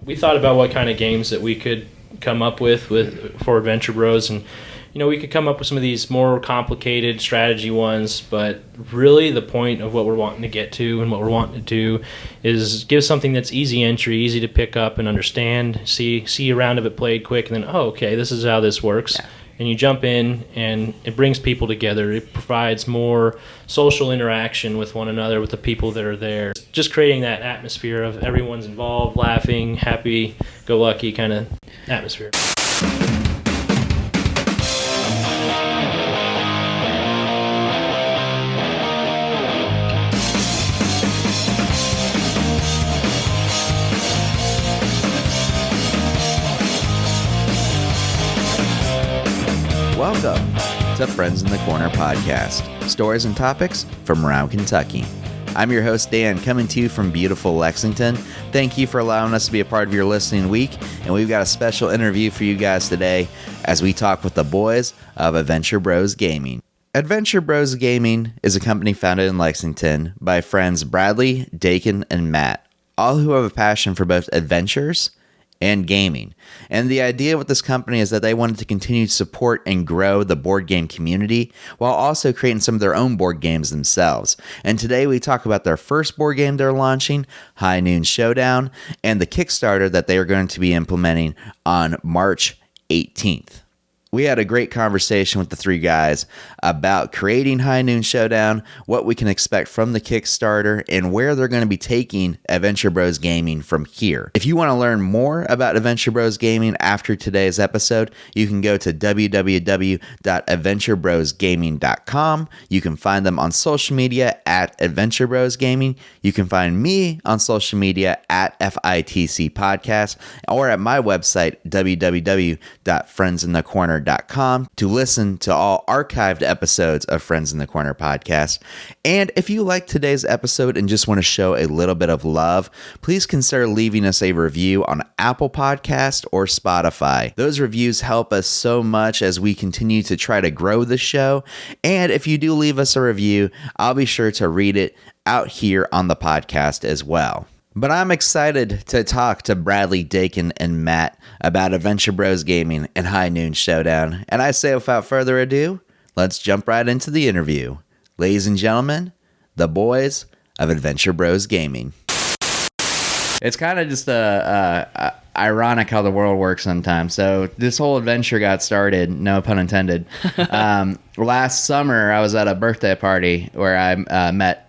we thought about what kind of games that we could come up with for Adventure Bros, and we could come up with some of these more complicated strategy ones, but really the point of what we're wanting to get to and what we're wanting to do is give something that's easy entry, easy to pick up and understand, see a round of it played quick, and then, okay, this is how this works. Yeah. And you jump in, and it brings people together. It provides more social interaction with one another, with the people that are there. Just creating that atmosphere of everyone's involved, laughing, happy-go-lucky kind of atmosphere. Welcome to Friends in the Corner podcast, stories and topics from around Kentucky. I'm your host, Dan, coming to you from beautiful Lexington. Thank you for allowing us to be a part of your listening week, and we've got a special interview for you guys today as we talk with the boys of Adventure Bros Gaming. Adventure Bros Gaming is a company founded in Lexington by friends Bradley, Daykin, and Matt, all who have a passion for both adventures and gaming. And the idea with this company is that they wanted to continue to support and grow the board game community while also creating some of their own board games themselves. And today we talk about their first board game they're launching, High Noon Showdown, and the Kickstarter that they are going to be implementing on March 18th. We had a great conversation with the three guys about creating High Noon Showdown, what we can expect from the Kickstarter, and where they're going to be taking Adventure Bros Gaming from here. If you want to learn more about Adventure Bros Gaming after today's episode, you can go to www.adventurebrosgaming.com. You can find them on social media at Adventure Bros Gaming. You can find me on social media at FITC Podcast or at my website, www.friendsinthecorner.com, to listen to all archived episodes of Friends in the Corner podcast. And if you like today's episode and just want to show a little bit of love, please consider leaving us a review on Apple Podcast or Spotify. Those reviews help us so much as we continue to try to grow the show. And if you do leave us a review, I'll be sure to read it out here on the podcast as well. But I'm excited to talk to Bradley, Daykin, and Matt about Adventure Bros Gaming and High Noon Showdown. And I say without further ado, let's jump right into the interview. Ladies and gentlemen, the boys of Adventure Bros Gaming. It's kind of just ironic how the world works sometimes. So this whole adventure got started, no pun intended. Last summer, I was at a birthday party where I met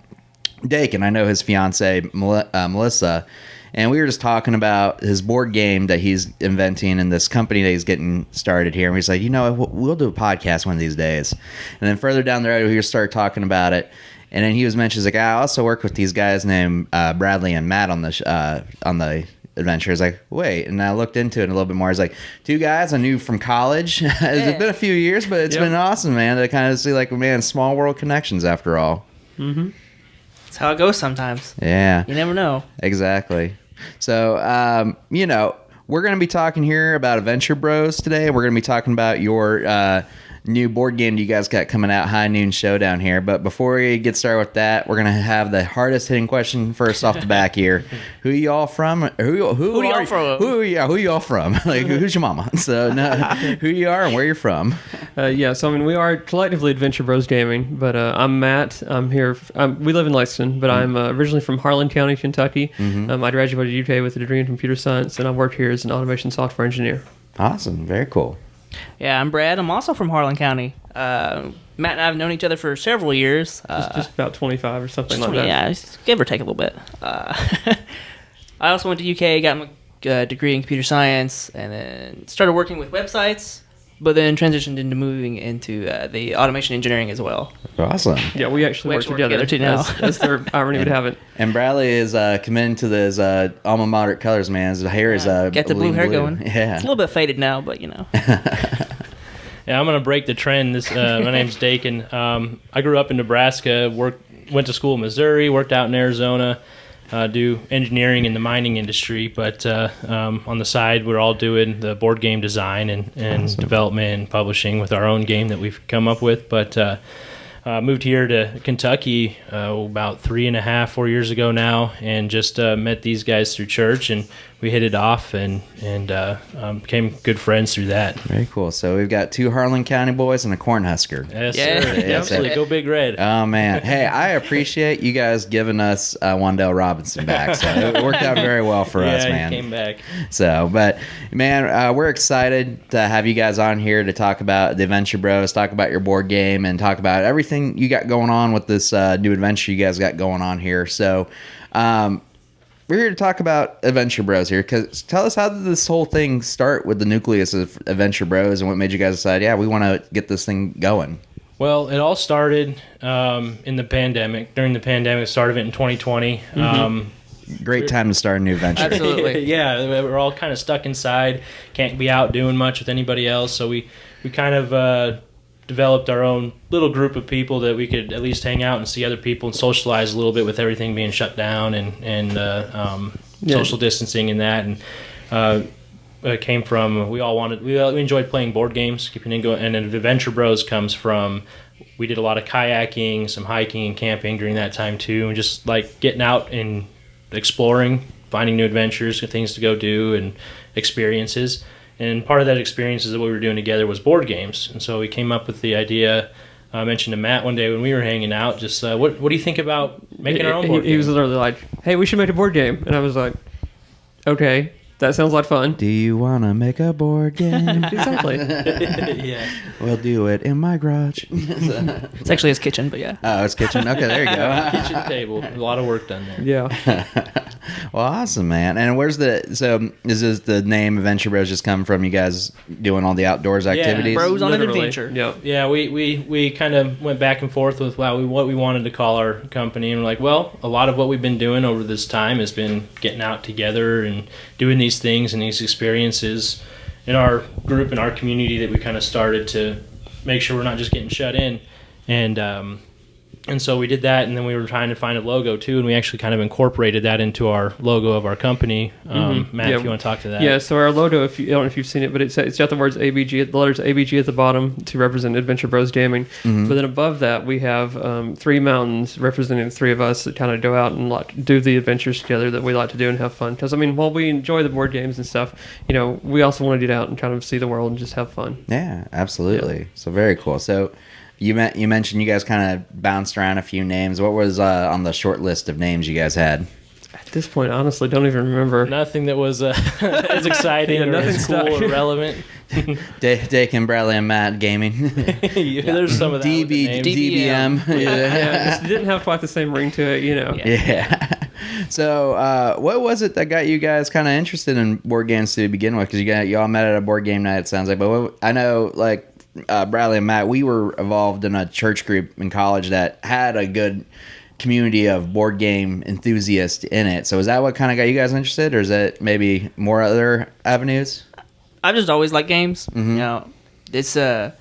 Daykin. I know his fiance Melissa, and we were just talking about his board game that he's inventing and this company that he's getting started here. And he's like, we'll do a podcast one of these days. And then further down the road, we started talking about it. And then he was mentioning, like, I also work with these guys named Bradley and Matt on the adventure. I was like, wait, and I looked into it a little bit more. I was like, two guys I knew from college. It's been a few years, but it's been awesome, man, to kind of see, like, man, small world connections after all. Mm-hmm. That's how it goes sometimes. Yeah. You never know. Exactly. So, we're going to be talking here about Adventure Bros today. We're going to be talking about your new board game you guys got coming out, High Noon Showdown here. But before we get started with that, we're going to have the hardest hitting question first off the back here. Who y'all from? Who y'all from? Who y'all from? Like, who's your mama? So, who you are and where you're from. So we are collectively Adventure Bros Gaming, but I'm Matt. I'm here. We live in Lexington, but I'm originally from Harlan County, Kentucky. Mm-hmm. I graduated at UK with a degree in computer science, and I've worked here as an automation software engineer. Awesome. Very cool. Yeah, I'm Brad. I'm also from Harlan County. Matt and I have known each other for several years. Just about 25 or something like that. Yeah, give or take a little bit. I also went to UK, got my degree in computer science, and then started working with websites, but then transitioned into moving into the automation engineering as well. Awesome. Yeah, we actually work together too now. As their irony would have it. And Bradley is committed to his alma mater colors, man. His hair is got the blue hair going. Yeah, it's a little bit faded now, but Yeah, I'm going to break the trend. My name's Daykin. I grew up in Nebraska, went to school in Missouri, worked out in Arizona, do engineering in the mining industry, but on the side, we're all doing the board game design and awesome. Development and publishing with our own game that we've come up with. But moved here to Kentucky about 4 years ago now, and just met these guys through church, and we hit it off and became good friends through that. Very cool. So we've got 2 Harlan County boys and a Cornhusker. Yes, Yeah. sir. Yeah, Absolutely. Go Big Red. Oh man, hey, I appreciate you guys giving us Wandale Robinson back. So it worked out very well for us, man. He came back. So, but man, we're excited to have you guys on here to talk about the Adventure Bros, talk about your board game, and talk about everything you got going on with this new adventure you guys got going on here. So, we're here to talk about Adventure Bros here. Cause tell us, how did this whole thing start with the nucleus of Adventure Bros, and what made you guys decide, yeah, we want to get this thing going? Well, it all started in the pandemic. During the pandemic, start of it in 2020. Great time to start a new venture. Absolutely. Yeah, we're all kind of stuck inside, can't be out doing much with anybody else, so we kind of developed our own little group of people that we could at least hang out and see other people and socialize a little bit with everything being shut down and social distancing and that. And it came from, we enjoyed playing board games, keeping it going, and then Adventure Bros comes from, we did a lot of kayaking, some hiking and camping during that time too, and just like getting out and exploring, finding new adventures, things to go do, and experiences. And part of that experience is that what we were doing together was board games. And so we came up with the idea. I mentioned to Matt one day when we were hanging out, just what do you think about making our own board game? He was literally like, "Hey, we should make a board game," and I was like, "Okay, that sounds like fun." Do you want to make a board game? Exactly. Yeah. We'll do it in my garage. It's actually his kitchen, but yeah. Oh, it's kitchen. Okay, there you go. Kitchen table. A lot of work done there. Yeah. Well, awesome, man. And is this the name Adventure Bros just come from you guys doing all the outdoors activities? Bros on an Literally. adventure. Yep. Yeah, we kind of went back and forth with what we wanted to call our company, and we're like, well, a lot of what we've been doing over this time has been getting out together and doing these things and these experiences in our group, in our community, that we kind of started to make sure we're not just getting shut in. And so we did that, and then we were trying to find a logo too, and we actually kind of incorporated that into our logo of our company. Matt, Yeah. if you want to talk to that. Yeah, so our logo, I don't know if you've seen it, but it's got the words ABG, the letters ABG at the bottom to represent Adventure Bros Gaming. But then above that, we have 3 mountains representing the 3 of us that kind of go out and do the adventures together that we like to do and have fun. Because, I mean, while we enjoy the board games and stuff, we also want to get out and kind of see the world and just have fun. Yeah, absolutely. So very cool. So you mentioned you guys kind of bounced around a few names. What was on the short list of names you guys had? At this point, honestly, don't even remember. Nothing that was as exciting or nothing as cool stuck. or relevant. Daykin, Bradley, and Matt Gaming. There's some of that. with the names. DBM. Yeah, it didn't have quite the same ring to it, Yeah. So, what was it that got you guys kind of interested in board games to begin with? Because you all met at a board game night, it sounds like. But I know, like, Bradley and Matt, we were involved in a church group in college that had a good community of board game enthusiasts in it. So is that what kind of got you guys interested, or is it maybe more other avenues? I've just always liked games. It's that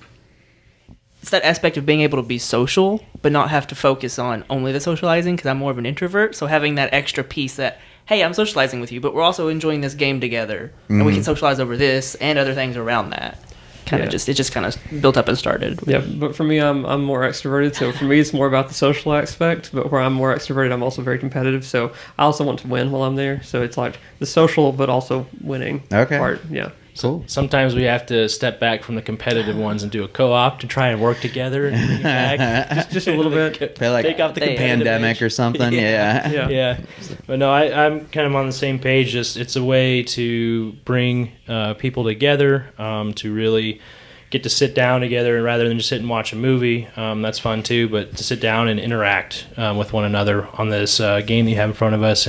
aspect of being able to be social, but not have to focus on only the socializing, because I'm more of an introvert. So having that extra piece that, hey, I'm socializing with you, but we're also enjoying this game together, and we can socialize over this and other things around that. It just kind of built up and started. Yeah, but for me, I'm more extroverted, so for me, it's more about the social aspect. But where I'm more extroverted, I'm also very competitive, so I also want to win while I'm there. So it's like the social, but also winning part. Yeah. Cool. Sometimes we have to step back from the competitive ones and do a co-op to try and work together and bring it back. Just a little bit. Play like Take off the competitive pandemic edge. or something. Yeah. Yeah. But no, I'm kind of on the same page. Just it's a way to bring people together, to really get to sit down together rather than just sit and watch a movie. That's fun too, but to sit down and interact with one another on this game that you have in front of us.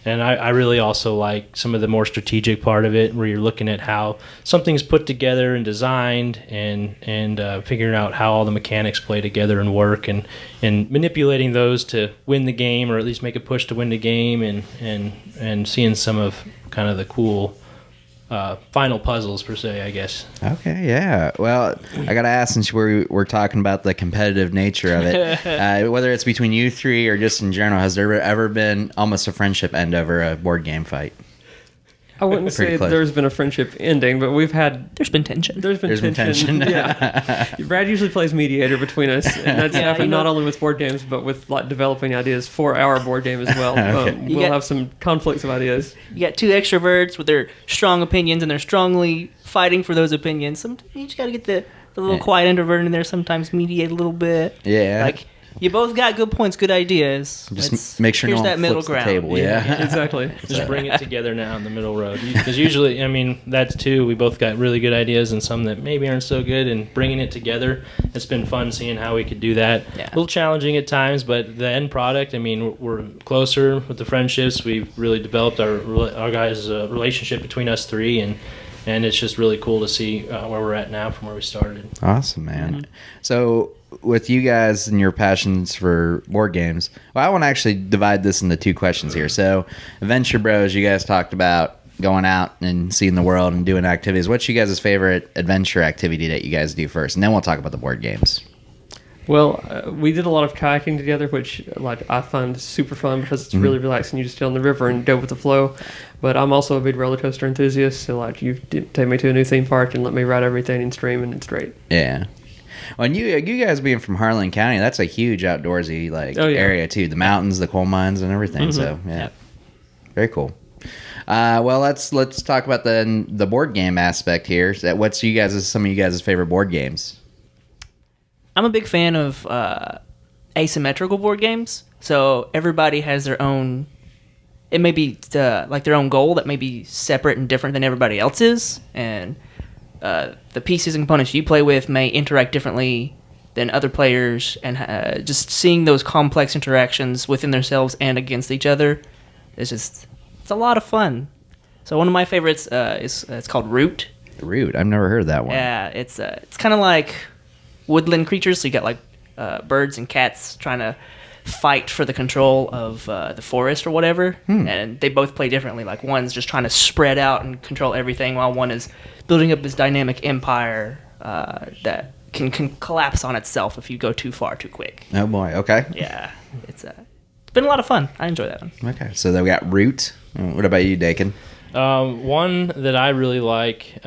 And I really also like some of the more strategic part of it, where you're looking at how something's put together and designed, and figuring out how all the mechanics play together and work, and manipulating those to win the game, or at least make a push to win the game, and seeing some of kind of the cool final puzzles per se, I guess. Okay, yeah. Well, I gotta ask, since we're talking about the competitive nature of it, whether it's between you 3 or just in general, has there ever been almost a friendship end over a board game fight? I wouldn't Pretty say close. there's been a friendship ending, but There's been tension. There's been There's been tension. tension. Yeah. Brad usually plays mediator between us, and that's Yeah, happened you know- not only with board games, but with like developing ideas for our board game as well. You We'll got- have some conflicts of ideas. You got two extroverts with their strong opinions, and they're strongly fighting for those opinions. Sometimes you just got to get the little Yeah. quiet introvert in there. Sometimes mediate a little bit. Yeah. Like you both got good points, good ideas. Just Let's- make sure no here's one that middle flips the ground. table. Yeah. Exactly. Just bring it together now in the middle road. Because usually, I mean, that's too. We both got really good ideas and some that maybe aren't so good. And bringing it together, it's been fun seeing how we could do that. Yeah. A little challenging at times, but the end product. I mean, we're closer with the friendships. We've really developed our guys' relationship between us three, and it's just really cool to see where we're at now from where we started. Awesome, man. So, with you guys and your passions for board games, well, I want to actually divide this into two questions here. So, Adventure Bros, you guys talked about going out and seeing the world and doing activities. What's you guys' favorite adventure activity that you guys do first? And then we'll talk about the board games. Well, we did a lot of kayaking together, which like I find super fun because it's really relaxing. You just stay on the river and go with the flow. But I'm also a big roller coaster enthusiast, so like you take me to a new theme park and let me ride everything in stream, and it's great. Yeah. Well, and you guys being from Harlan County, that's a huge outdoorsy area too. The mountains, the coal mines, and everything. So yeah, very cool. Well, let's talk about the board game aspect here. So what's some of you guys' favorite board games? I'm a big fan of asymmetrical board games. So everybody has their own. It may be like their own goal that may be separate and different than everybody else's, and the pieces and components you play with may interact differently than other players, and just seeing those complex interactions within themselves and against each other it's a lot of fun. So one of my favorites is it's called Root. Root. I've never heard of that one. Yeah, it's kind of like woodland creatures. So you got like birds and cats trying to fight for the control of the forest or whatever, and they both play differently. Like one's just trying to spread out and control everything, while one is building up this dynamic empire that can collapse on itself if you go too far too quick. Oh boy. Okay. Yeah, it's been a lot of fun. I enjoy that one. Okay. So then we got Root. What about you, Daykin? One that I really like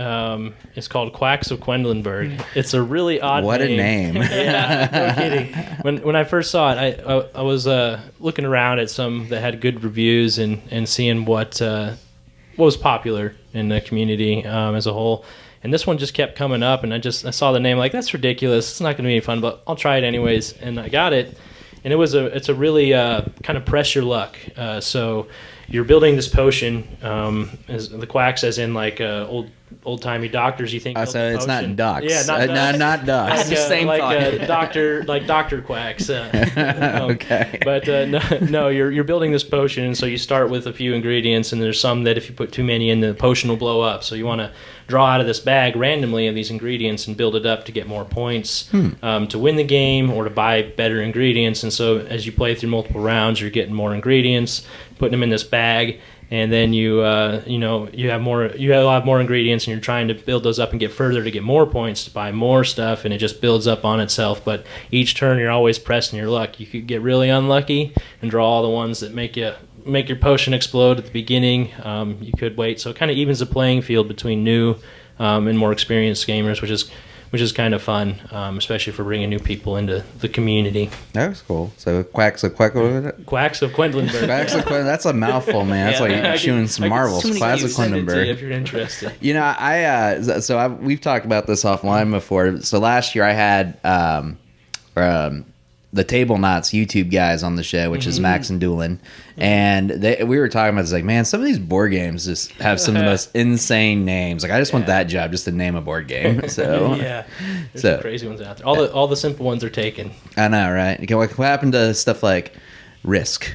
is called Quacks of Quedlinburg. It's a really odd What a name. Yeah, no kidding. When I first saw it, I was looking around at some that had good reviews and seeing what was popular in the community as a whole. And this one just kept coming up, and I saw the name like, that's ridiculous. It's not going to be any fun, but I'll try it anyways. And I got it, and it's a really kind of press your luck. So you're building this potion, as the quacks, as in like old timey doctors. You think? So it's not potion. ducks. Yeah, not ducks. not ducks. That's the same thought. Doctor quacks. Okay. But no, you're building this potion, and so you start with a few ingredients, and there's some that if you put too many in, the potion will blow up. So you want to draw out of this bag randomly of these ingredients and build it up to get more points to win the game or to buy better ingredients. And so as you play through multiple rounds, you're getting more ingredients, putting them in this bag, and then you have more ingredients, and you're trying to build those up and get further to get more points to buy more stuff, and it just builds up on itself. But each turn you're always pressing your luck. You could get really unlucky and draw all the ones that make your potion explode at the beginning. You could wait, so it kind of evens the playing field between new and more experienced gamers, which is kind of fun, especially for bringing new people into the community. That was cool. So Quacks of Quedlinburg. Quacks of Quedlinburg. That's a mouthful, man. That's like you're chewing some marbles. Quacks of Quedlinburg. If you're interested. You know, we've talked about this offline before. So last year I had the Table Knots YouTube guys on the show, which is Max and Doolin, and we were talking about this, like, man, some of these board games just have some of the most insane names. Like, I just want that job just to name a board game. So yeah, there's some crazy ones out there. All the simple ones are taken. I know, right? What happened to stuff like Risk?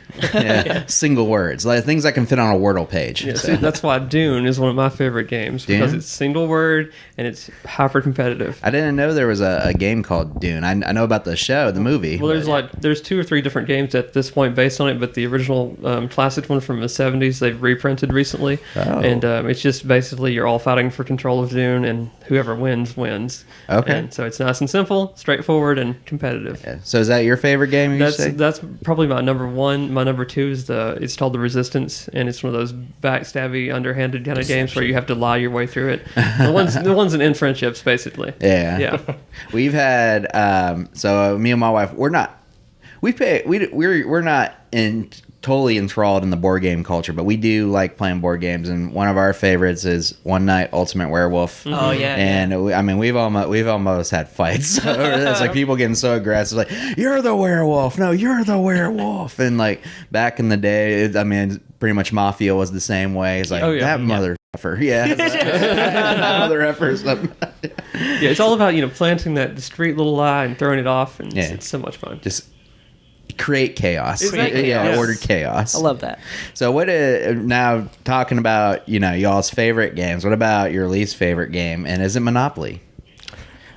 Single words, like things that can fit on a Wordle page. Yeah, So. see, that's why Dune is one of my favorite games because Dune? it's single word and it's hyper competitive. I didn't know there was a game called Dune. I know about the show, the movie. Well, there's 2 or 3 different games at this point based on it, but the original classic one from the 70s they've reprinted recently, and it's just basically you're all fighting for control of Dune, and whoever wins. Okay. And so it's nice and simple, straightforward, and competitive. Yeah. So is that your favorite game? That's probably my number number one. My number two is it's called The Resistance, and it's one of those backstabby, underhanded kind of games where you have to lie your way through it. The ones in friendships, basically. Yeah. We've had so me and my wife, we're not totally enthralled in the board game culture, but we do like playing board games, and one of our favorites is One Night Ultimate Werewolf. Oh yeah, and I mean we've almost had fights. It's like people getting so aggressive, like you're the werewolf, no, you're the werewolf, and like back in the day, pretty much Mafia was the same way. It's like that mother effer, that mother effer. Yeah, it's all about planting that discreet little lie and throwing it off, and it's so much fun. Just create chaos. Exactly. Yes. Ordered chaos. I love that. So now talking about y'all's favorite games, what about your least favorite game, and is it Monopoly?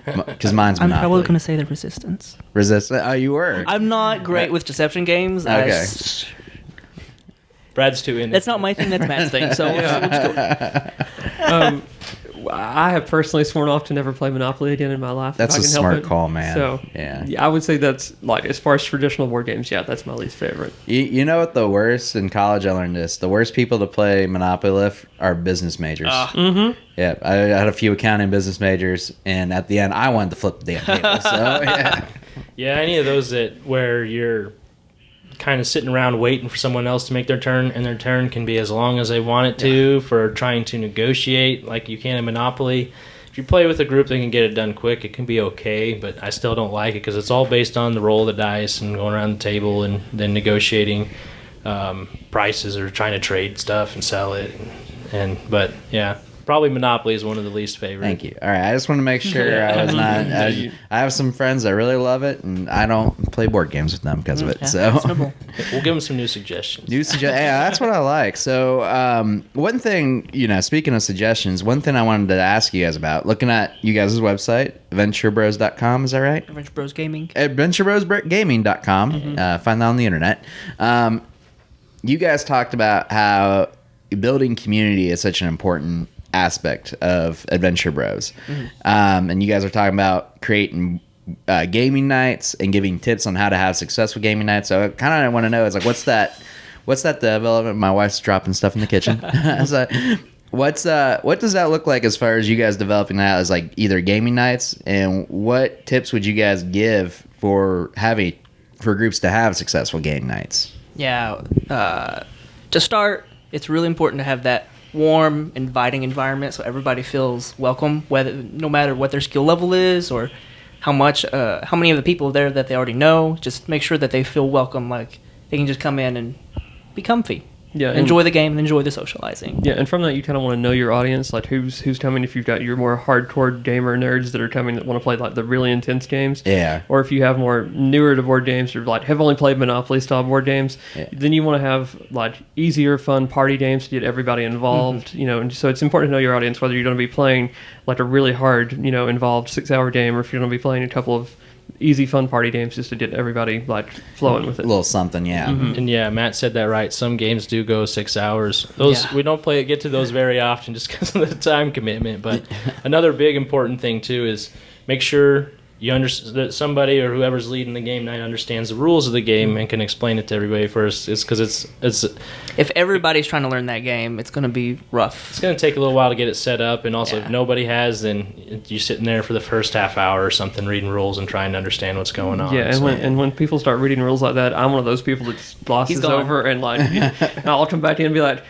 Because mine's I'm Monopoly. probably going to say The Resistance. Resistance. Oh, you were. I'm not great with deception games. Okay. Brad's too in. That's not my thing. That's Matt's thing. So we'll just go. I have personally sworn off to never play Monopoly again in my life. That's a smart call, man. So yeah, I would say that's like, as far as traditional board games, that's my least favorite. You know what the worst in college? I learned this. The worst people to play Monopoly with are business majors. Yeah, I had a few accounting business majors, and at the end, I wanted to flip the damn table. So yeah, any of those where you're kind of sitting around waiting for someone else to make their turn, and their turn can be as long as they want it to for trying to negotiate like you can in Monopoly. If you play with a group that can get it done quick, it can be okay, but I still don't like it because it's all based on the roll of the dice and going around the table and then negotiating prices or trying to trade stuff and sell it. But yeah, probably Monopoly is one of the least favorite. Thank you. All right, I just want to make sure I was not. I have some friends that really love it, and I don't play board games with them because of it. So we'll give them some new suggestions. Yeah, that's what I like. So one thing, speaking of suggestions, one thing I wanted to ask you guys about, looking at you guys' website, adventurebros.com, is that right? Adventure Bros Gaming. adventurebrosgaming.com. Find that on the internet. You guys talked about how building community is such an important aspect of Adventure Bros. And you guys are talking about creating gaming nights and giving tips on how to have successful gaming nights. So I kind of want to know, is like, what's that development? My wife's dropping stuff in the kitchen. So what does that look like as far as you guys developing that as like either gaming nights, and what tips would you guys give for groups to have successful game nights? Yeah, to start, it's really important to have that warm, inviting environment so everybody feels welcome, no matter what their skill level is or how many of the people there that they already know. Just make sure that they feel welcome, like they can just come in and be comfy. Yeah, enjoy the game and enjoy the socializing. Yeah, and from that you kind of want to know your audience, like who's coming. If you've got your more hardcore gamer nerds that are coming that want to play like the really intense games, or if you have more newer to board games or like have only played Monopoly style board games, then you want to have like easier, fun party games to get everybody involved. And so it's important to know your audience, whether you're going to be playing like a really hard, involved 6-hour game, or if you're going to be playing a couple of easy fun party games just to get everybody like flowing with it. A little something, yeah. And yeah, Matt said that right. Some games do go 6 hours. We don't get to those very often just because of the time commitment. But another big important thing too is make sure that somebody or whoever's leading the game night understands the rules of the game and can explain it to everybody first. It's because it's if everybody's trying to learn that game, it's going to be rough. It's going to take a little while to get it set up, and also if nobody has, then you're sitting there for the first half hour or something reading rules and trying to understand what's going on. Yeah, and when people start reading rules like that, I'm one of those people that just glosses over and like I'll come back in and be like,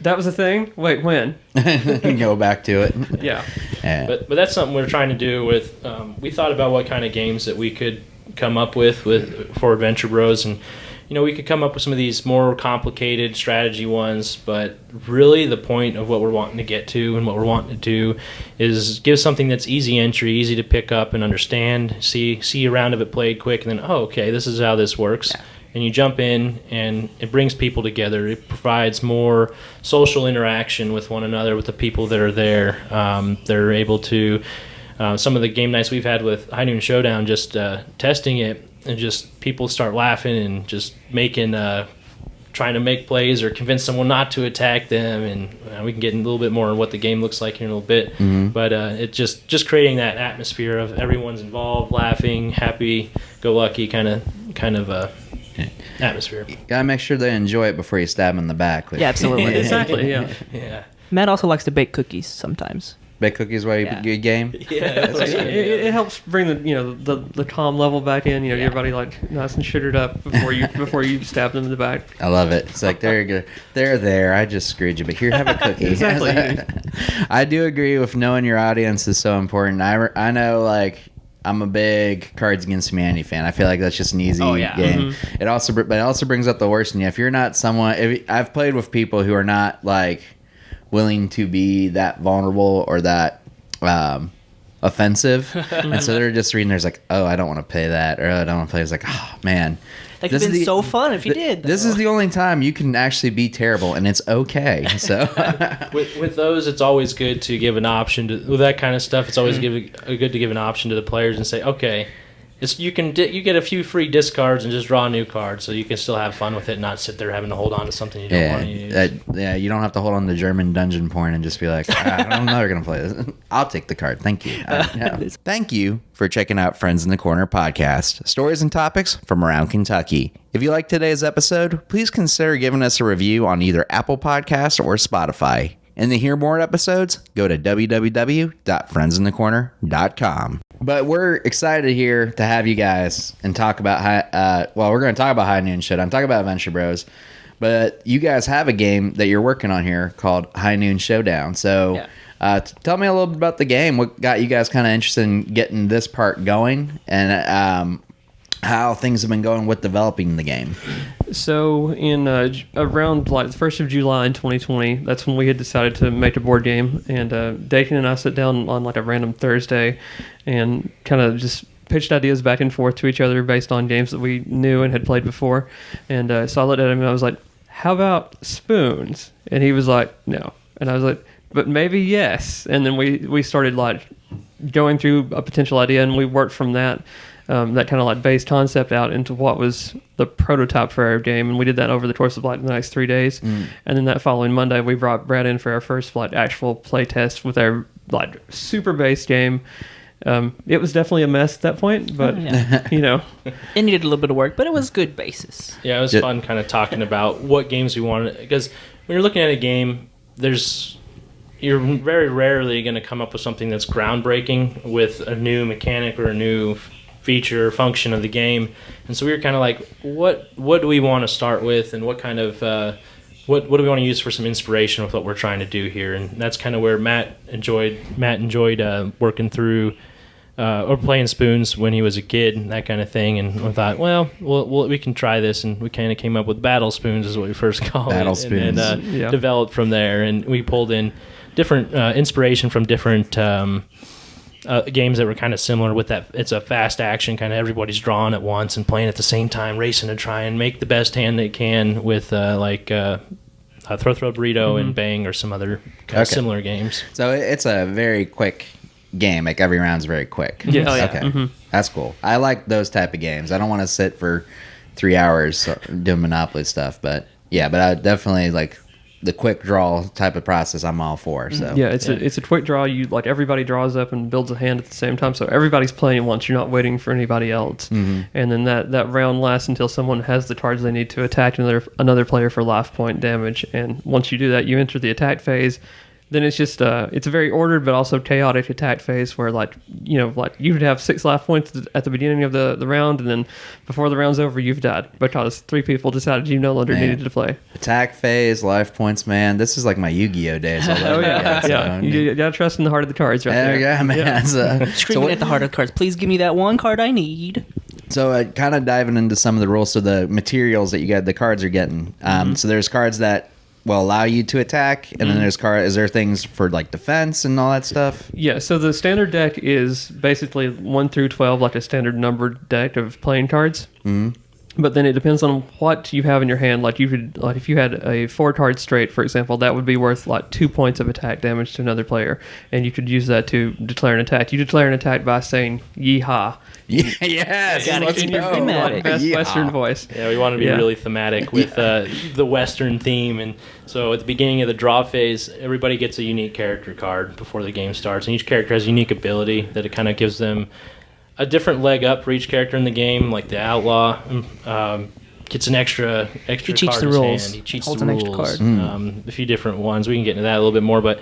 that was a thing? Wait, when? Go back to it. Yeah. But that's something we're trying to do with, we thought about what kind of games that we could come up with for Adventure Bros. And, we could come up with some of these more complicated strategy ones, but really the point of what we're wanting to get to and what we're wanting to do is give something that's easy entry, easy to pick up and understand, see a round of it played quick, and then, okay, this is how this works. Yeah. And you jump in, and it brings people together. It provides more social interaction with one another, with the people that are there. They're able to, some of the game nights we've had with High Noon Showdown, just testing it, and just people start laughing and just trying to make plays or convince someone not to attack them. And we can get a little bit more on what the game looks like here in a little bit. Mm-hmm. But it just creating that atmosphere of everyone's involved, laughing, happy, go lucky kind of atmosphere. Gotta make sure they enjoy it before you stab them in the back. Yeah, absolutely. Exactly. Yeah. Yeah. Matt also likes to bake cookies sometimes. Bake cookies while you Yeah. good game. Yeah. It helps bring the calm level back in. Yeah. Everybody like nice and sugared up before you stab them in the back. I love it. It's like they're there. I just screwed you, but here, have a cookie. Exactly. I do agree with knowing your audience is so important. I know, like, I'm a big Cards Against Humanity fan. I feel like that's just an easy Oh, yeah. game. It also brings up the worst in you. If you're not I've played with people who are not like willing to be that vulnerable or that offensive, and so they're just reading. There's like, oh, I don't want to play that, or oh, I don't want to play. It's like, oh man. That could have been so fun if you did. This is the only time you can actually be terrible, and it's okay. So, with those, it's always good to give an option to with that kind of stuff. It's always good to give an option to the players and say, okay, you get a few free discards and just draw a new card, so you can still have fun with it, and not sit there having to hold on to something you don't want to use. You don't have to hold on to German dungeon porn and just be like, I don't know, they're gonna play this. I'll take the card, thank you. Thank you for checking out Friends in the Corner podcast, stories and topics from around Kentucky. If you like today's episode, please consider giving us a review on either Apple Podcasts or Spotify. And to hear more episodes, go to www.friendsinthecorner.com. But we're excited here to have you guys and talk about we're going to talk about High Noon Showdown. I'm talking about Adventure Bros. But you guys have a game that you're working on here called High Noon Showdown. So tell me a little bit about the game. What got you guys kind of interested in getting this part going, and how things have been going with developing the game. So in around like the 1st of July in 2020, that's when we had decided to make a board game. And Daykin and I sat down on like a random Thursday and kind of just pitched ideas back and forth to each other based on games that we knew and had played before. And so I looked at him and I was like, how about spoons? And he was like, no. And I was like, but maybe yes. And then we started like going through a potential idea, and we worked from that kind of like base concept out into what was the prototype for our game, and we did that over the course of like the next 3 days. And then that following Monday, we brought Brad in for our first like actual play test with our like super base game. It was definitely a mess at that point, but you know, it needed a little bit of work, but it was good basis. Yeah, it was fun kind of talking about what games we wanted, because when you're looking at a game, you're very rarely going to come up with something that's groundbreaking with a new mechanic or a new feature or function of the game. And so we were kind of like, what do we want to start with, and what kind of what do we want to use for some inspiration with what we're trying to do here? And that's kind of where Matt enjoyed working through or playing spoons when he was a kid and that kind of thing. And we thought, well, we can try this, and we kind of came up with battle spoons is what we first called Battle spoons. and developed from there. And we pulled in different inspiration from different games that were kind of similar with that. It's a fast action, kind of everybody's drawing at once and playing at the same time, racing to try and make the best hand they can with Throw Burrito and Bang or some other kind of similar games. So it's a very quick game. Like every round's very quick. Yes. Oh, yeah. Okay. That's cool. I like those type of games. I don't want to sit for 3 hours doing Monopoly stuff, but I definitely like the quick draw type of process. I'm all for. So it's a quick draw. You like everybody draws up and builds a hand at the same time, so everybody's playing once. You're not waiting for anybody else. And then that round lasts until someone has the cards they need to attack another player for life point damage. And once you do that, you enter the attack phase. Then it's just it's a very ordered but also chaotic attack phase where you would have 6 life points at the beginning of the round, and then before the round's over you've died because 3 people decided you no longer needed to play. Attack phase, life points, man. This is like my Yu-Gi-Oh days. You gotta trust in the heart of the cards right there. Yeah, man. Yeah. Screaming at the heart of the cards, please give me that one card I need. So kind of diving into some of the rules. So the materials that the cards are getting. So there's cards that will allow you to attack, and then there's is there things for like defense and all that stuff? Yeah, so the standard deck is basically 1 through 12, like a standard numbered deck of playing cards. But then it depends on what you have in your hand. Like if you had a 4-card straight, for example, that would be worth like 2 points of attack damage to another player, and you could use that to declare an attack. You declare an attack by saying "Yeehaw." Yes, let's in your go. best Western voice. Yeah, we want to be really thematic with the Western theme. And so at the beginning of the draw phase, everybody gets a unique character card before the game starts. And each character has a unique ability that it kind of gives them a different leg up for each character in the game. Like the Outlaw gets an extra He cheats card the in his rules. hand. He cheats Holds the an rules. extra card. A few different ones. We can get into that a little bit more, but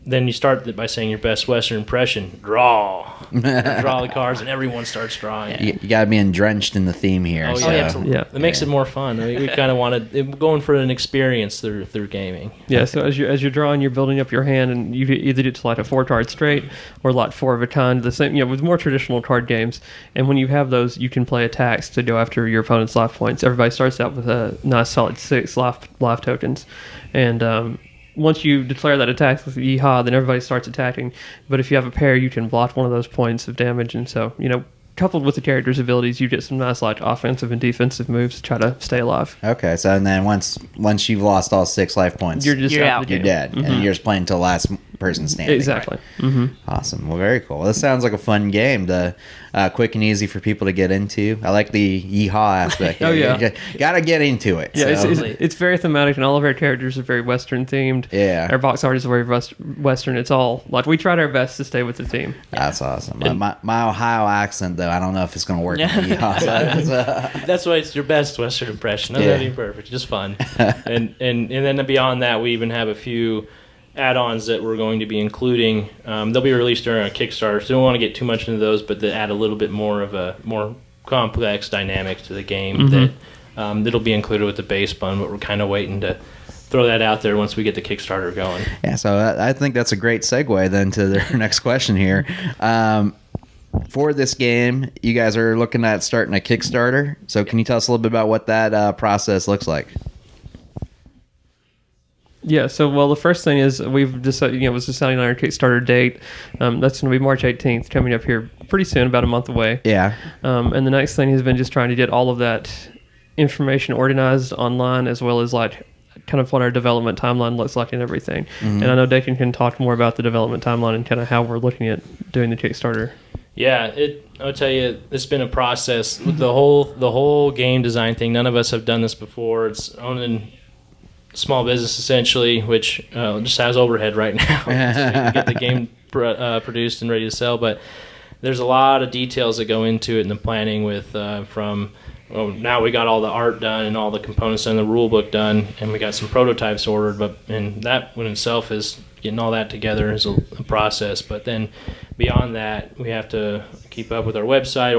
then you start by saying your best Western impression. Draw. Draw the cards, and everyone starts drawing. You got to be drenched in the theme here. Oh, so. yeah, absolutely. Yeah. It makes it more fun. We kind of wanted going for an experience through gaming. Yeah, so as you're drawing, you're building up your hand, and you either do lot a 4-card straight or lot 4 of a kind. The same, with more traditional card games. And when you have those, you can play attacks to go after your opponent's life points. Everybody starts out with a nice solid 6 life tokens, and once you declare that attack with Yeehaw, then everybody starts attacking. But if you have a pair, you can block one of those points of damage, and so coupled with the character's abilities, you get some nice offensive and defensive moves to try to stay alive. Okay, so and then once you've lost all 6 life points, You're just You're out. out. Of the you're game. dead, and you're just playing till last person standing. Exactly. Awesome. Well, very cool. This sounds like a fun game. Quick and easy for people to get into. I like the yeehaw aspect. Oh, yeah. You gotta get into it. Yeah, so. it's very thematic, and all of our characters are very Western themed. Yeah. Our box art is very Western. It's all we tried our best to stay with the theme. That's awesome. My Ohio accent, though, I don't know if it's gonna work. Yeah. In the yeehaw. That's why it's your best Western impression. Doesn't have to be perfect, just fun. and then beyond that, we even have a few add-ons that we're going to be including. They'll be released during our Kickstarter, so don't want to get too much into those, but they add a little bit more of a more complex dynamic to the game that'll be included with the base bun, but we're kind of waiting to throw that out there once we get the Kickstarter going. Yeah, so I think that's a great segue then to their next question here. For this game, you guys are looking at starting a Kickstarter. So can you tell us a little bit about what that process looks like? Yeah, so the first thing is we've decided, was deciding on our Kickstarter date. That's going to be March 18th, coming up here pretty soon, about a month away. Yeah. And the next thing has been just trying to get all of that information organized online, as well as kind of what our development timeline looks like and everything. And I know Daykin can talk more about the development timeline and kind of how we're looking at doing the Kickstarter. Yeah, I'll tell you, it's been a process. With the whole game design thing, none of us have done this before. It's owning small business essentially, which just has overhead right now so we can get the game produced and ready to sell. But there's a lot of details that go into it in the planning with now we got all the art done and all the components and the rule book done, and we got some prototypes ordered, and that in itself is getting all that together is a process. But then beyond that, we have to keep up with our website,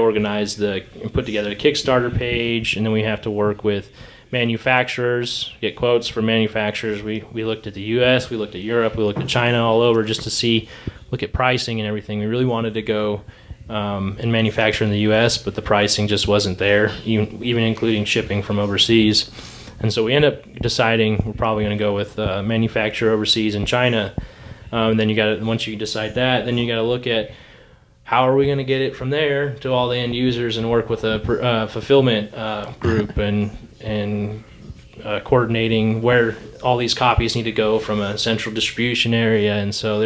put together a Kickstarter page, and then we have to work with manufacturers, get quotes from manufacturers. We looked at the U.S., we looked at Europe, we looked at China, all over, just to look at pricing and everything. We really wanted to go and manufacture in the U.S., but the pricing just wasn't there, even including shipping from overseas. And so we end up deciding we're probably going to go with manufacture overseas in China. Then once you decide that, then you got to look at how are we going to get it from there to all the end users and work with a fulfillment group and coordinating where all these copies need to go from a central distribution area. And so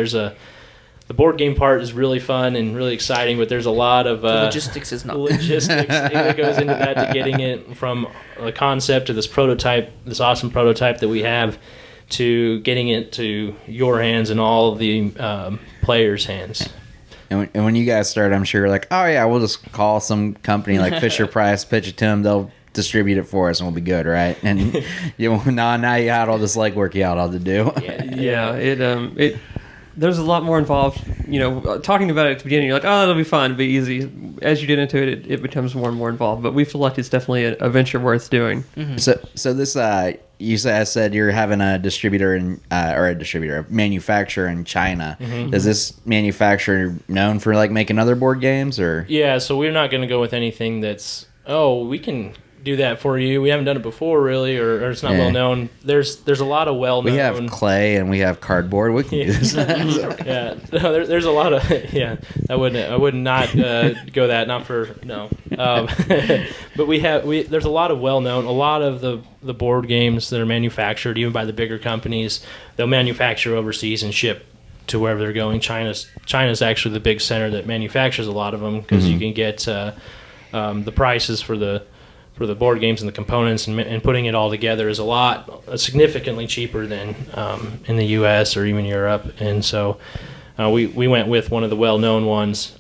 the board game part is really fun and really exciting, but there's a lot of logistics is not. Logistics that goes into that, to getting it from the concept to this awesome prototype that we have, to getting it to your hands and all of the players' hands. And when you guys start, I'm sure you're like, oh yeah, we'll just call some company like Fisher Price, pitch it to them, they'll distribute it for us and we'll be good, right? And now you got all this legwork you got all to do. Yeah, there's a lot more involved. Talking about it at the beginning, you're like, oh, it'll be fun, it'll be easy. As you get into it, it becomes more and more involved. But we feel like it's definitely a venture worth doing. Mm-hmm. So this, you said you're having a distributor a manufacturer in China. Mm-hmm. Is this manufacturer known for making other board games, or? Yeah, so we're not going to go with anything that's, we can do that for you. We haven't done it before, really, or it's not well known. There's a lot of well known. We have clay and we have cardboard. We can do this. Yeah, no, there's a lot of I would not go that, not for no. But there's a lot of well known. A lot of the board games that are manufactured even by the bigger companies, they'll manufacture overseas and ship to wherever they're going. China's actually the big center that manufactures a lot of them, because you can get the prices for the board games and the components and putting it all together is significantly cheaper than in the U.S. or even Europe. And so We went with one of the well-known ones.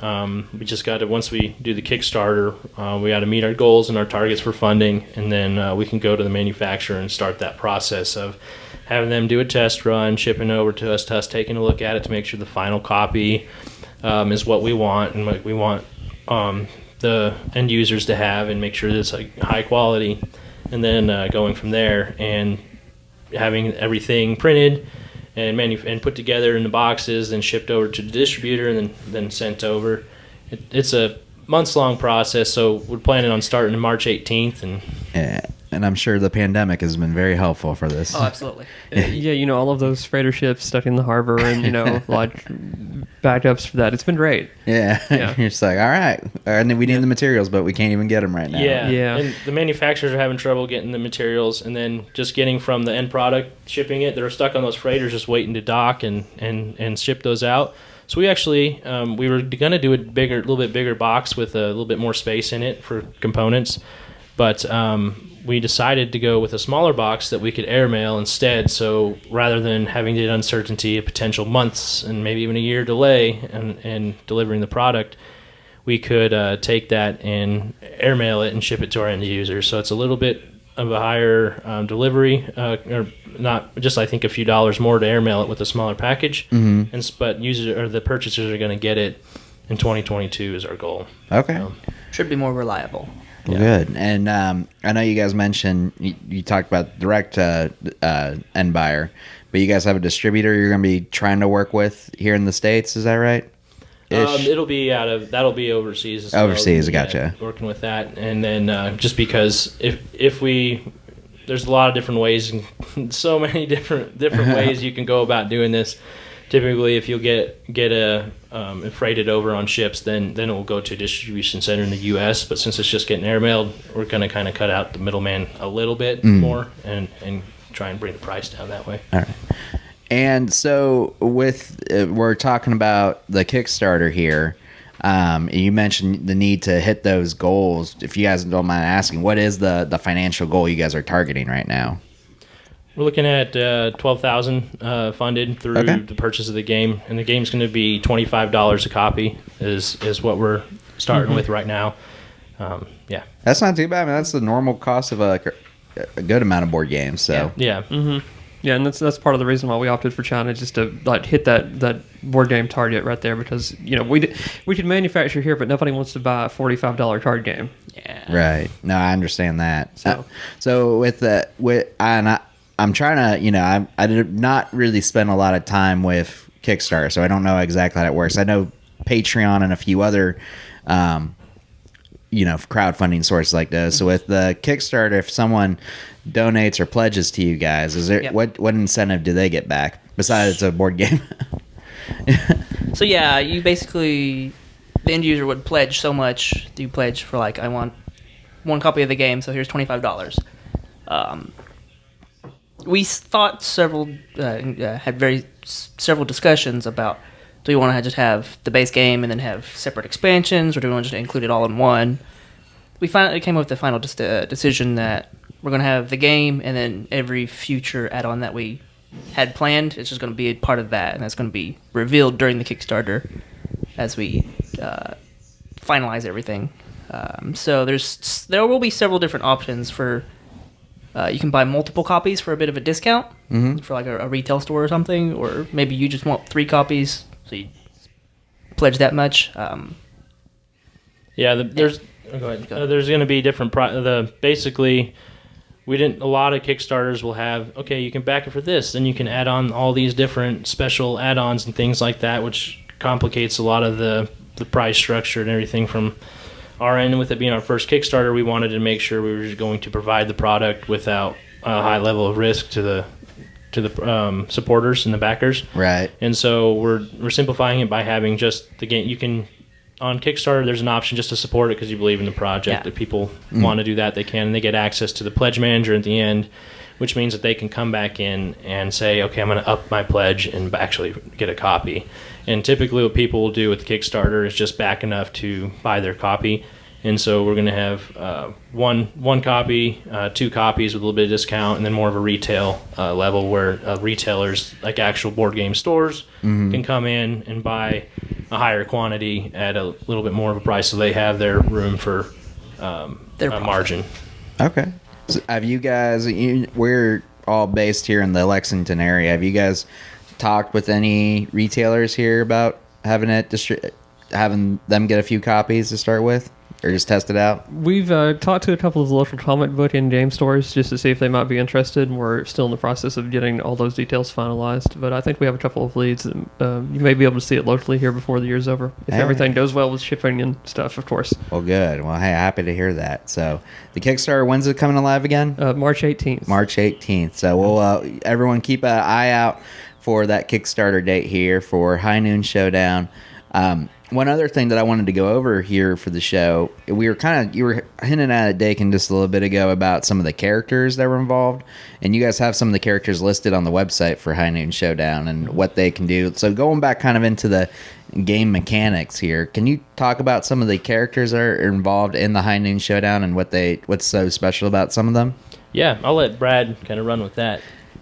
We just got to, once we do the Kickstarter, we got to meet our goals and our targets for funding, and then we can go to the manufacturer and start that process of having them do a test run, shipping over to us taking a look at it to make sure the final copy is what we want and what we want the end users to have, and make sure that it's like high quality, and then going from there and having everything printed and put together in the boxes, then shipped over to the distributor, and then sent over. It's a months-long process, so we're planning on starting on March 18th. And I'm sure the pandemic has been very helpful for this. Oh, absolutely. Yeah, all of those freighter ships stuck in the harbor and, like backups for that. It's been great. Yeah. You're just like, all right. And then we need the materials, but we can't even get them right now. Yeah. And the manufacturers are having trouble getting the materials, and then just getting from the end product, shipping it. They're stuck on those freighters just waiting to dock and ship those out. So we actually, we were going to do a little bit bigger box with a little bit more space in it for components. But we decided to go with a smaller box that we could airmail instead. So rather than having the uncertainty of potential months and maybe even a year delay in delivering the product, we could take that and airmail it and ship it to our end users. So it's a little bit of a higher delivery, or not just, I think, a few dollars more to airmail it with a smaller package. Mm-hmm. But the purchasers are going to get it in 2022 is our goal. Okay. Should be more reliable. Yeah. Good. And I know you guys mentioned, you talked about direct end buyer, but you guys have a distributor you're going to be trying to work with here in the States. Is that right? That'll be overseas. Overseas, gotcha. Working with that. And then just because if there's a lot of different ways, and so many different ways you can go about doing this. Typically, if you'll get freighted over on ships, then it will go to a distribution center in the U.S. But since it's just getting airmailed, we're going to kind of cut out the middleman a little bit more and try and bring the price down that way. All right. And so we're talking about the Kickstarter here. You mentioned the need to hit those goals. If you guys don't mind asking, what is the financial goal you guys are targeting right now? We're looking at $12,000 funded through the purchase of the game, and the game's going to be $25 a copy. Is what we're starting with right now. Yeah, that's not too bad. I mean, that's the normal cost of a good amount of board games. So yeah. Mm-hmm. Yeah, and that's part of the reason why we opted for China, just to like hit that board game target right there, because we could manufacture here, but nobody wants to buy a $45 card game. Yeah, right. No, I understand that. So I'm trying to, I did not really spend a lot of time with Kickstarter, so I don't know exactly how it works. I know Patreon and a few other, crowdfunding sources like those. So with the Kickstarter, if someone donates or pledges to you guys, is there what incentive do they get back besides a board game? So yeah, you basically, the end user would pledge so much. You pledge for like, I want one copy of the game, so here's $25. We thought several discussions about, do we want to just have the base game and then have separate expansions, or do we want to just include it all in one? We finally came up with the final decision that we're going to have the game, and then every future add-on that we had planned, it's just going to be a part of that, and that's going to be revealed during the Kickstarter as we finalize everything. So there will be several different options for. You can buy multiple copies for a bit of a discount for like a retail store or something, or maybe you just want 3 copies, so you pledge that much. There's going to be different. Basically, a lot of Kickstarters will have, you can back it for this, then you can add on all these different special add-ons and things like that, which complicates a lot of the price structure and everything from our end. With it being our first Kickstarter, we wanted to make sure we were going to provide the product without a high level of risk to the supporters and the backers. Right. And so we're simplifying it by having just the game. You can, on Kickstarter, there's an option just to support it because you believe in the project. If people want to do that, they can, and they get access to the pledge manager at the end, which means that they can come back in and say, okay, I'm going to up my pledge and actually get a copy. And typically what people will do with Kickstarter is just back enough to buy their copy, And so we're going to have one copy, 2 copies with a little bit of discount, and then more of a retail level where retailers, like actual board game stores, can come in and buy a higher quantity at a little bit more of a price, so they have their room for Their a margin. Okay. So have you guys? We're all based here in the Lexington area. Have you guys talked with any retailers here about having having them get a few copies to start with, or just test it out? We've talked to a couple of local comic book and game stores just to see if they might be interested, and we're still in the process of getting all those details finalized. But I think we have a couple of leads. You may be able to see it locally here before the year's over, if everything goes well with shipping and stuff, of course. Well, good. Well, hey, happy to hear that. So the Kickstarter, when's it coming alive again? March 18th. March 18th. So we'll everyone keep an eye out for that Kickstarter date here for High Noon Showdown. One other thing that I wanted to go over here for the show, you were hinting at it, Daykin, just a little bit ago about some of the characters that were involved, and you guys have some of the characters listed on the website for High Noon Showdown and what they can do. So going back kind of into the game mechanics here, can you talk about some of the characters that are involved in the High Noon Showdown and what's so special about some of them? Yeah, I'll let Brad kind of run with that.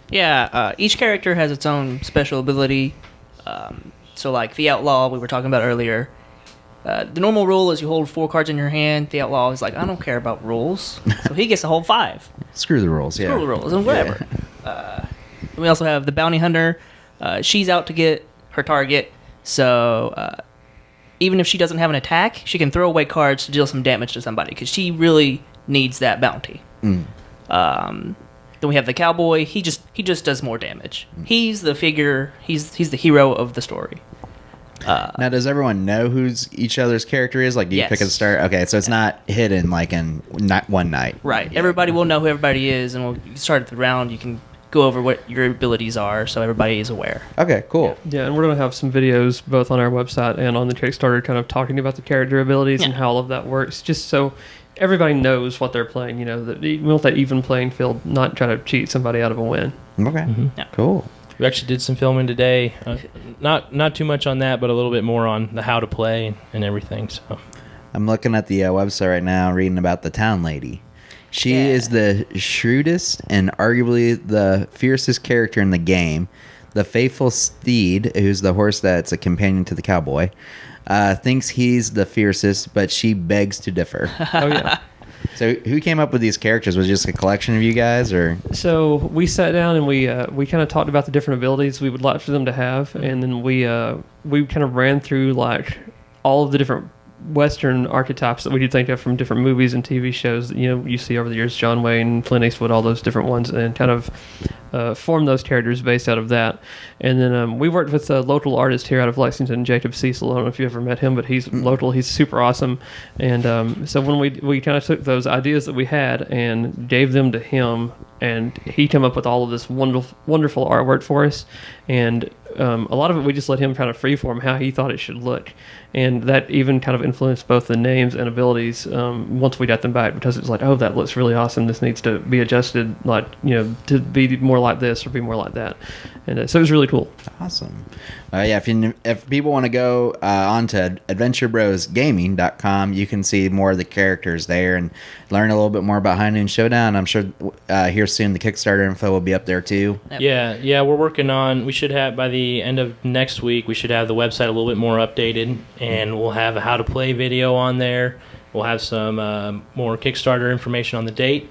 Yeah, each character has its own special ability. So like the Outlaw we were talking about earlier, the normal rule is you hold 4 cards in your hand. The Outlaw is like, I don't care about rules, so he gets to hold 5. Screw the rules, yeah. Screw the rules and whatever. Yeah. We also have the Bounty Hunter. She's out to get her target, so even if she doesn't have an attack, she can throw away cards to deal some damage to somebody because she really needs that bounty. Then we have the Cowboy. He just does more damage. He's the figure. He's the hero of the story. Now, does everyone know who's each other's character is? Like, do you Yes. pick at the start? Okay, so it's not hidden like in one night. Right. Everybody will know who everybody is, and we'll start at the round. You can go over what your abilities are, so everybody is aware. Okay, cool. Yeah, and we're going to have some videos both on our website and on the Kickstarter kind of talking about the character abilities and how all of that works, just so everybody knows what they're playing, that we want that even playing field, not trying to cheat somebody out of a win. Okay, Yeah. cool. We actually did some filming today. Not too much on that, but a little bit more on the how to play and everything. So I'm looking at the website right now, reading about the Town Lady. She is the shrewdest and arguably the fiercest character in the game. The faithful steed, who's the horse that's a companion to the cowboy, thinks he's the fiercest, but she begs to differ. Oh, yeah. So who came up with these characters? Was it just a collection of you guys, or? So we sat down and we kind of talked about the different abilities we would like for them to have, and then we kind of ran through like all of the different Western archetypes that we do think of from different movies and TV shows that you see over the years, John Wayne, Clint Eastwood, all those different ones, and kind of form those characters based out of that. And then we worked with a local artist here out of Lexington, Jacob Cecil. I don't know if you ever met him, but he's local. He's super awesome. And so when we kind of took those ideas that we had and gave them to him, and he came up with all of this wonderful artwork for us. And a lot of it we just let him kind of freeform how he thought it should look, and that even kind of influenced both the names and abilities once we got them back, because it's like, oh, that looks really awesome, this needs to be adjusted, like to be more like this or be more like that. And so it was really cool. Awesome. Yeah, if people want to go on to adventurebrosgaming.com, you can see more of the characters there and learn a little bit more about High Noon Showdown. I'm sure here soon the Kickstarter info will be up there too. Yep. yeah, we're working on. We should have by the end of next week. We should have the website a little bit more updated, and we'll have a how to play video on there. We'll have some more Kickstarter information on the date.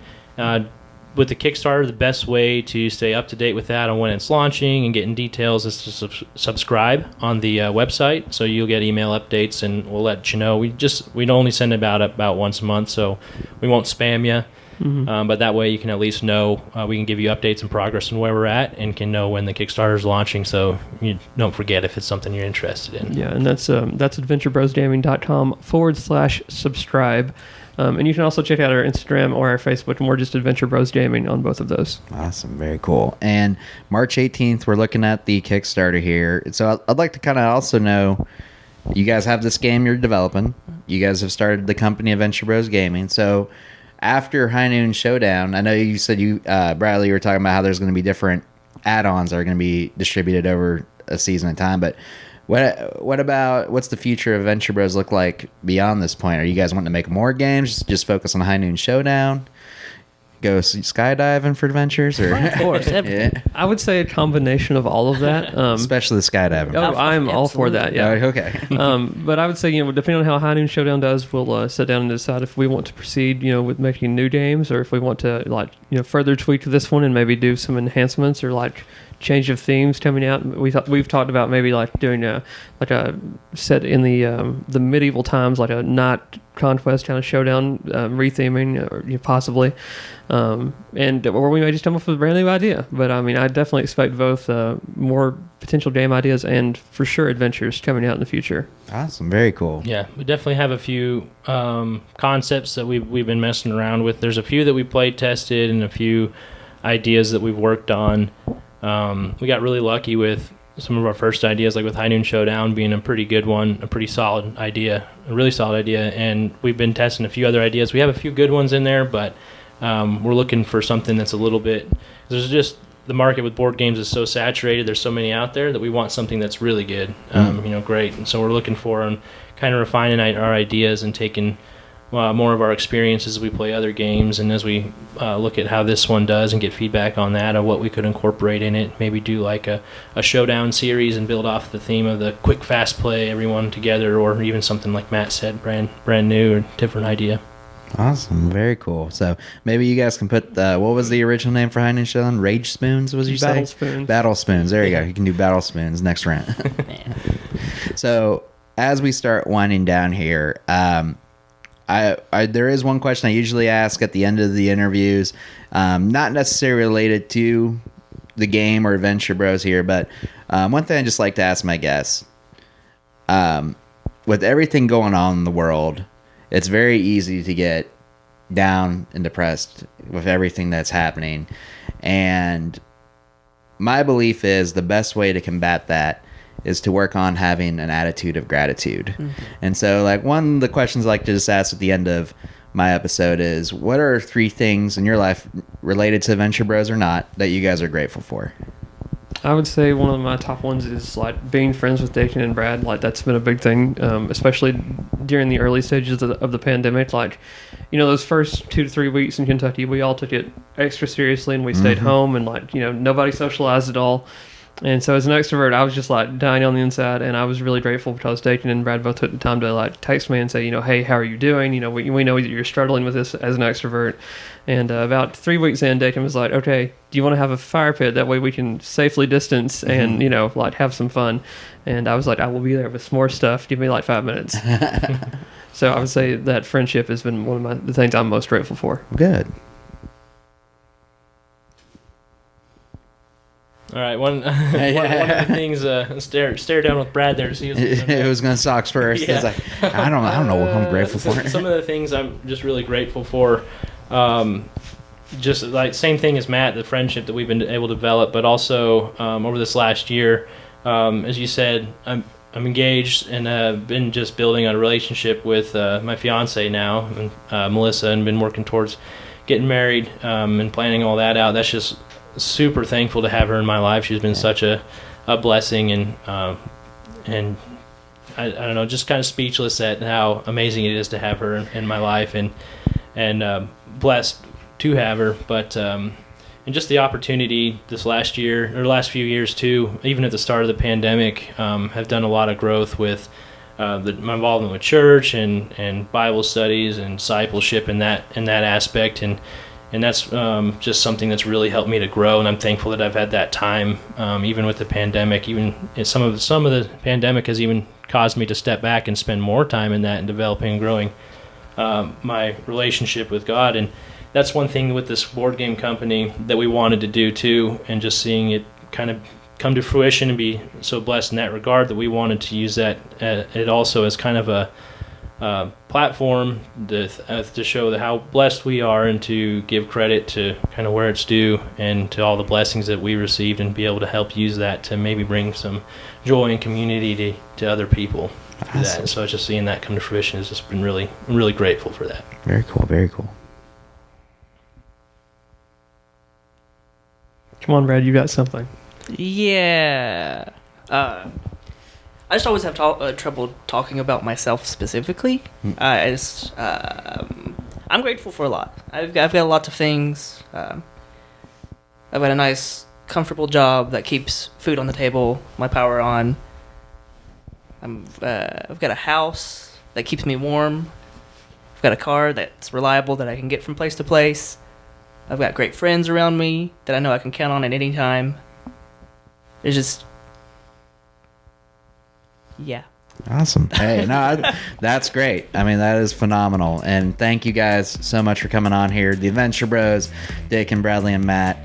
With the Kickstarter, the best way to stay up to date with that on when it's launching and getting details is to subscribe on the website, so you'll get email updates, and we'll let you know. We'd only send about once a month, so we won't spam you. But that way you can at least know we can give you updates and progress on where we're at, and can know when the Kickstarter is launching, so you don't forget if it's something you're interested in. Yeah, and that's adventurebrosgaming.com/subscribe. And you can also check out our Instagram or our Facebook, and we're just Adventure Bros Gaming on both of those. Awesome. Very cool. And March 18th, we're looking at the Kickstarter here. So I'd like to kind of also know, you guys have this game you're developing. You guys have started the company Adventure Bros Gaming. So after High Noon Showdown, I know you said Bradley, you were talking about how there's going to be different add-ons that are going to be distributed over a season of time, but What about what's the future of Venture Bros look like beyond this point? Are you guys wanting to make more games? Just focus on High Noon Showdown? Go skydiving for adventures, or Of course, yeah, I would say a combination of all of that. especially the skydiving. Oh, I'm all for that. Yeah. Oh, okay. But I would say, depending on how High Noon Showdown does, we'll sit down and decide if we want to proceed, with making new games, or if we want to further tweak this one and maybe do some enhancements or change of themes coming out. We've talked about maybe doing a set in the medieval times, like a knight conquest kind of showdown retheming, or possibly, or we may just come up with a brand new idea. But I definitely expect both more potential game ideas and for sure adventures coming out in the future. Awesome, very cool. Yeah, we definitely have a few concepts that we've been messing around with. There's a few that we played tested and a few ideas that we've worked on. We got really lucky with some of our first ideas, like with High Noon Showdown being a pretty good one, a pretty solid idea, a really solid idea. And we've been testing a few other ideas. We have a few good ones in there, but we're looking for something that's a little bit, there's just, the market with board games is so saturated. There's so many out there that we want something that's really good, great. And so we're looking for and kind of refining our ideas and taking more of our experiences as we play other games, and as we look at how this one does and get feedback on that, of what we could incorporate in it. Maybe do like a showdown series and build off the theme of the quick, fast play, everyone together, or even something like Matt said, brand new or different idea. Awesome, very cool. So maybe you guys can put what was the original name for High Noon Showdown? Rage Spoons, was you say? Battle Spoons. Battle Spoons. There you go. You can do Battle Spoons next round. So as we start winding down here, there is one question I usually ask at the end of the interviews, not necessarily related to the game or Adventure Bros here, but one thing I just like to ask my guests, with everything going on in the world, it's very easy to get down and depressed with everything that's happening. And my belief is the best way to combat that is to work on having an attitude of gratitude. Mm-hmm. And so, one of the questions I like to just ask at the end of my episode is, what are 3 things in your life, related to Adventure Bros or not, that you guys are grateful for? I would say one of my top ones is being friends with Daykin and Brad. That's been a big thing, especially during the early stages of the pandemic. Those first 2 to 3 weeks in Kentucky, we all took it extra seriously, and we stayed home, and nobody socialized at all. And so as an extrovert, I was just dying on the inside, and I was really grateful because Daykin and Brad both took the time to text me and say, hey, how are you doing? We know that you're struggling with this as an extrovert. And about 3 weeks in, Daykin was like, okay, do you want to have a fire pit? That way we can safely distance and, have some fun. And I was like, I will be there with some more stuff. Give me 5 minutes. So I would say that friendship has been one of the things I'm most grateful for. Good. All right, one of the things, stare down with Brad there to see it was going to suck first. Yeah. It's I don't know what I'm grateful for. Some of the things I'm just really grateful for, just same thing as Matt, the friendship that we've been able to develop, but also over this last year, as you said, I'm engaged and been just building a relationship with my fiance now, Melissa, and been working towards getting married and planning all that out. That's just super thankful to have her in my life. She's been such a blessing, and I don't know, just kind of speechless at how amazing it is to have her in my life, and blessed to have her. But and just the opportunity this last year, or last few years too, even at the start of the pandemic, have done a lot of growth with my involvement with church and Bible studies and discipleship in that aspect, and that's just something that's really helped me to grow, and I'm thankful that I've had that time, even with the pandemic. Even some of the pandemic has even caused me to step back and spend more time in that and developing and growing my relationship with God. And that's one thing with this board game company that we wanted to do too, and just seeing it kind of come to fruition and be so blessed in that regard, that we wanted to use that it also as kind of a platform to show how blessed we are, and to give credit to kind of where it's due, and to all the blessings that we received, and be able to help use that to maybe bring some joy and community to other people. Awesome. That. And so just seeing that come to fruition has just been I'm really grateful for that. Very cool, very cool. Come on, Brad, you got something. Yeah. I I just always have trouble talking about myself specifically. I'm grateful for a lot. I've got lots of things. I've got a nice, comfortable job that keeps food on the table, my power on. I've got a house that keeps me warm. I've got a car that's reliable that I can get from place to place. I've got great friends around me that I know I can count on at any time. It's just, yeah. Awesome. Hey, no, that's great. I mean, that is phenomenal. And thank you guys so much for coming on here. The Adventure Bros, Daykin, Bradley, and Matt.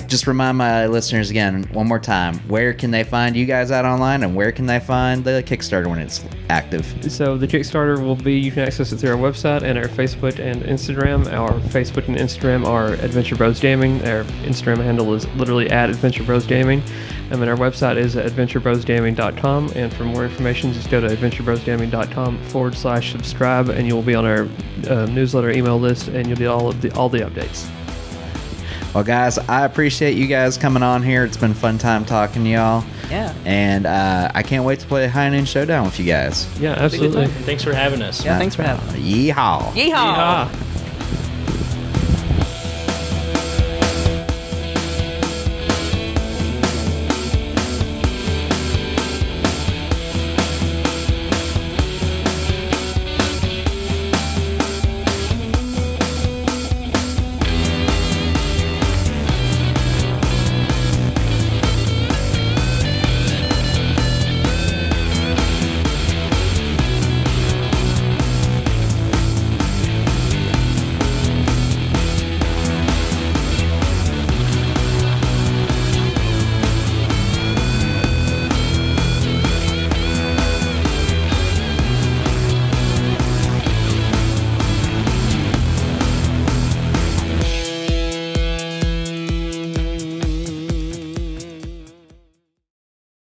Just remind my listeners again, one more time, where can they find you guys out online, and where can they find the Kickstarter when it's active? So the Kickstarter will be, you can access it through our website and our Facebook and Instagram. Our Facebook and Instagram are Adventure Bros Gaming. Our Instagram handle is literally at Adventure Bros Gaming. And our website is adventurebrosgaming.com. And for more information, just go to adventurebrosgaming.com/subscribe, and you'll be on our newsletter email list, and you'll get all the updates. Well, guys, I appreciate you guys coming on here. It's been a fun time talking to y'all. Yeah. And I can't wait to play High Noon Showdown with you guys. Yeah, absolutely. Thanks for having us. Yeah, thanks for having me. Yeehaw. Yeehaw! Yeehaw.